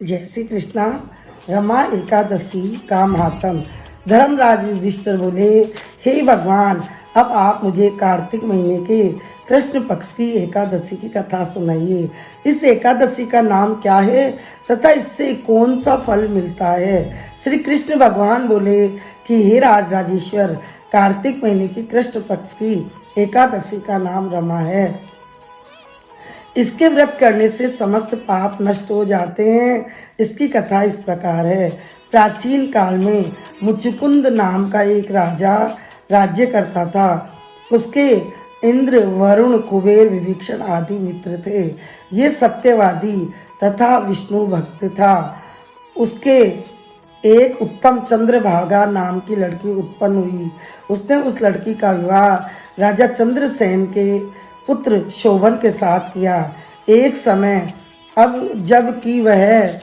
जय श्री कृष्णा। रमा एकादशी का महात्म। धर्मराज युधिष्ठिर बोले, हे भगवान, अब आप मुझे कार्तिक महीने के कृष्ण पक्ष की एकादशी की कथा सुनाइए। इस एकादशी का नाम क्या है तथा इससे कौन सा फल मिलता है। श्री कृष्ण भगवान बोले कि हे राजेश्वर, कार्तिक महीने की कृष्ण पक्ष की एकादशी का नाम रमा है। इसके व्रत करने से समस्त पाप नष्ट हो जाते हैं। इसकी कथा इस प्रकार है। प्राचीन काल में मुचुकुंद नाम का एक राजा राज्य करता था। उसके इंद्र, वरुण, कुबेर, विभीषण आदि मित्र थे। ये सत्यवादी तथा विष्णु भक्त था। उसके एक उत्तम चंद्रभागा नाम की लड़की उत्पन्न हुई। उसने उस लड़की का विवाह राजा चंद्रसेन के पुत्र शोभन के साथ किया। एक समय अब जबकि वह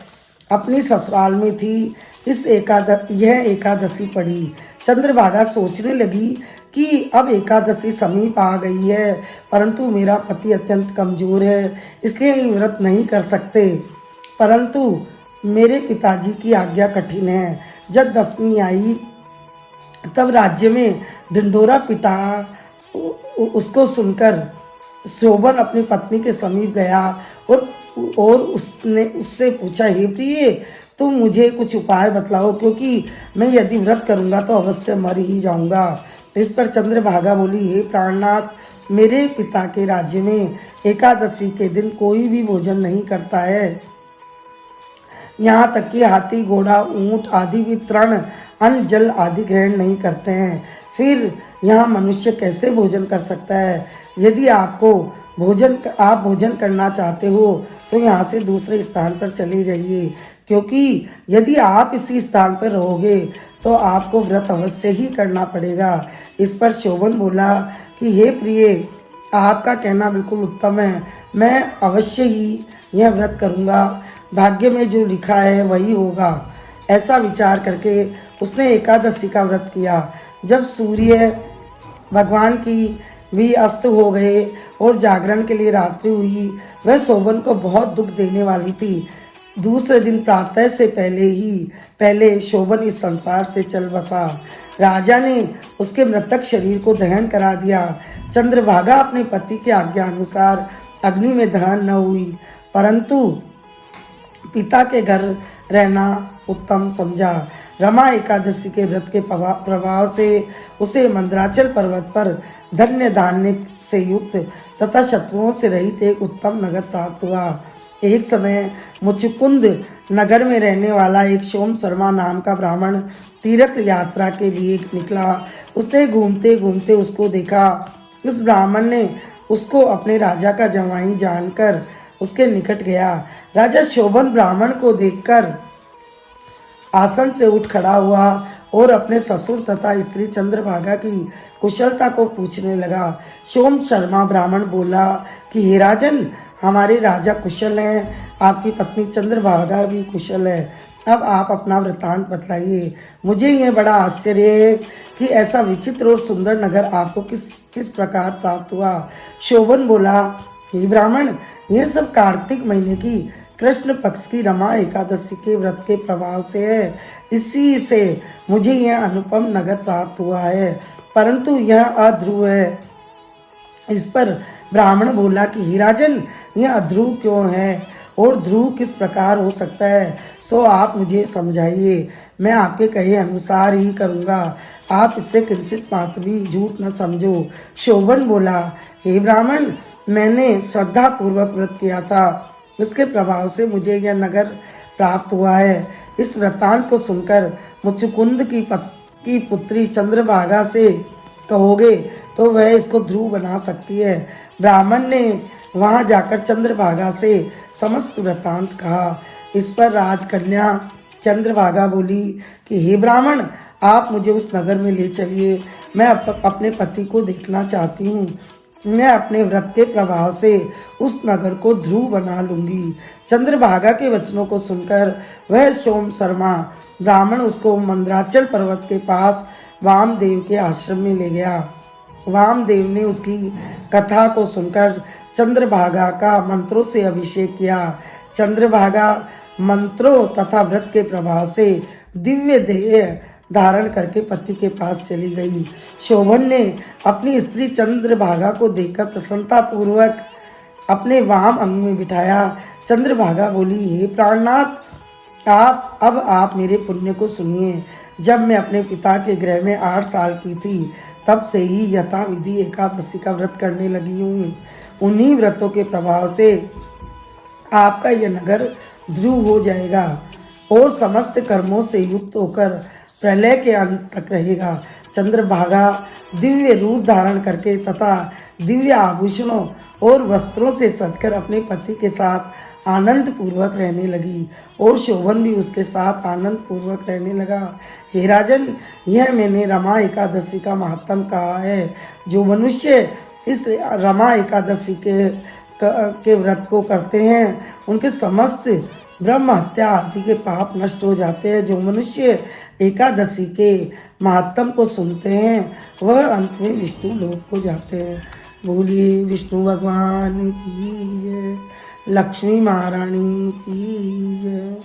अपनी ससुराल में थी, यह एकादशी पड़ी। चंद्रभागा सोचने लगी कि अब एकादशी समीप आ गई है, परंतु मेरा पति अत्यंत कमजोर है, इसलिए ये व्रत नहीं कर सकते। परंतु मेरे पिताजी की आज्ञा कठिन है। जब दसवीं आई तब राज्य में ढिंढोरा पिटा। उसको सुनकर शोभन अपनी पत्नी के समीप गया और उसने उससे पूछा, हे प्रिय, तुम मुझे कुछ उपाय बतलाओ, क्योंकि मैं यदि व्रत करूंगा तो अवश्य मर ही जाऊंगा। इस पर चंद्रभागा बोली, हे प्राणनाथ, मेरे पिता के राज्य में एकादशी के दिन कोई भी भोजन नहीं करता है। यहाँ तक कि हाथी, घोड़ा, ऊंट आदि भी तृण, अन्न, जल आदि ग्रहण नहीं करते हैं। फिर यहाँ मनुष्य कैसे भोजन कर सकता है। यदि आप भोजन करना चाहते हो तो यहाँ से दूसरे स्थान पर चले जाइए, क्योंकि यदि आप इसी स्थान पर रहोगे तो आपको व्रत अवश्य ही करना पड़ेगा। इस पर शोभन बोला कि हे प्रिय, आपका कहना बिल्कुल उत्तम है। मैं अवश्य ही यह व्रत करूँगा। भाग्य में जो लिखा है वही होगा। ऐसा विचार करके उसने एकादशी का व्रत किया। जब सूर्य भगवान की भी अस्त हो गए और जागरण के लिए रात्रि हुई, वह शोभन को बहुत दुख देने वाली थी। दूसरे दिन प्रातः से पहले शोभन इस संसार से चल बसा। राजा ने उसके मृतक शरीर को दहन करा दिया। चंद्रभागा अपने पति के आज्ञा अनुसार अग्नि में दहन न हुई, परंतु पिता के घर रहना उत्तम समझा। रमा एकादशी के व्रत के प्रभाव से उसे मंदराचल पर्वत पर धन्य धान्य से युक्त तथा शत्रुओं से रहित एक उत्तम नगर प्राप्त हुआ। एक समय मुचुकुंद नगर में रहने वाला एक सोम शर्मा नाम का ब्राह्मण तीर्थ यात्रा के लिए निकला। उसने घूमते घूमते उसको देखा। उस ब्राह्मण ने उसको अपने राजा का जवाई जानकर उसके निकट गया। राजा शोभन ब्राह्मण को देखकर आसन से उठ खड़ा हुआ और अपने ससुर तथा स्त्री चंद्रभागा की कुशलता को पूछने लगा। सोम शर्मा ब्राह्मण बोला कि हे राजन, हमारे राजा कुशल हैं, आपकी पत्नी चंद्रभागा भी कुशल है। अब आप अपना वृतांत बतलाइए। मुझे यह बड़ा आश्चर्य है कि ऐसा विचित्र और सुंदर नगर आपको किस प्रकार प्राप्त हुआ। शोभन बोला, हे ब्राह्मण, यह सब कार्तिक महीने की कृष्ण पक्ष की रमा एकादशी के व्रत के प्रभाव से है। इसी से मुझे यह अनुपम नगर प्राप्त हुआ है, परंतु यह अध्रुव है। इस पर ब्राह्मण बोला कि हे राजन, यह अध्रुव क्यों है और ध्रुव किस प्रकार हो सकता है, सो आप मुझे समझाइए। मैं आपके कहे अनुसार ही करूँगा। आप इससे किंचित मात्र भी झूठ न समझो। शोभन बोला, हे ब्राह्मण, मैंने श्रद्धा पूर्वक व्रत किया था, इसके प्रभाव से मुझे यह नगर प्राप्त हुआ है। इस वृत्तांत को सुनकर मुचुकुंद की पुत्री चंद्रभागा से कहोगे तो वह इसको ध्रुव बना सकती है। ब्राह्मण ने वहां जाकर चंद्रभागा से समस्त वृत्तांत कहा। इस पर राजकन्या चंद्रभागा बोली कि हे ब्राह्मण, आप मुझे उस नगर में ले चलिए। मैं अपने पति को देखना चाहती हूँ। मैं अपने व्रत के प्रभाव से उस नगर को ध्रुव बना लूंगी। चंद्रभागा के वचनों को सुनकर वह सोम शर्मा ब्राह्मण उसको मंदराचल पर्वत के पास वामदेव के आश्रम में ले गया। वामदेव ने उसकी कथा को सुनकर चंद्रभागा का मंत्रों से अभिषेक किया। चंद्रभागा मंत्रों तथा व्रत के प्रभाव से दिव्य देह धारण करके पति के पास चली गई। शोभन ने अपनी स्त्री चंद्रभागा को देखकर प्रसन्नता पूर्वक अपने वाम अंग में बिठाया। चंद्रभागा बोली, हे प्राणनाथ, आप मेरे पुण्य को सुनिए। जब मैं अपने पिता के गृह में 8 साल की थी, तब से ही यथाविधि एकादशी का व्रत करने लगी हूँ। उन्हीं व्रतों के प्रभाव से आपका यह नगर ध्रुव हो जाएगा और समस्त कर्मों से युक्त होकर प्रलय के अंत तक रहेगा। चंद्रभागा दिव्य रूप धारण करके तथा दिव्य आभूषणों और वस्त्रों से सजकर अपने पति के साथ आनंद पूर्वक रहने लगी और शोभन भी उसके साथ आनंद पूर्वक रहने लगा। हे राजन, यह मैंने रमा एकादशी का महत्व कहा है। जो मनुष्य इस रमा एकादशी के व्रत को करते हैं, उनके समस्त ब्रह्म हत्या आदि के पाप नष्ट हो जाते हैं। जो मनुष्य एकादशी के महात्म को सुनते हैं, वह अंत में विष्णु लोक को जाते हैं। बोलिए विष्णु भगवान की जय, लक्ष्मी महारानी की जय।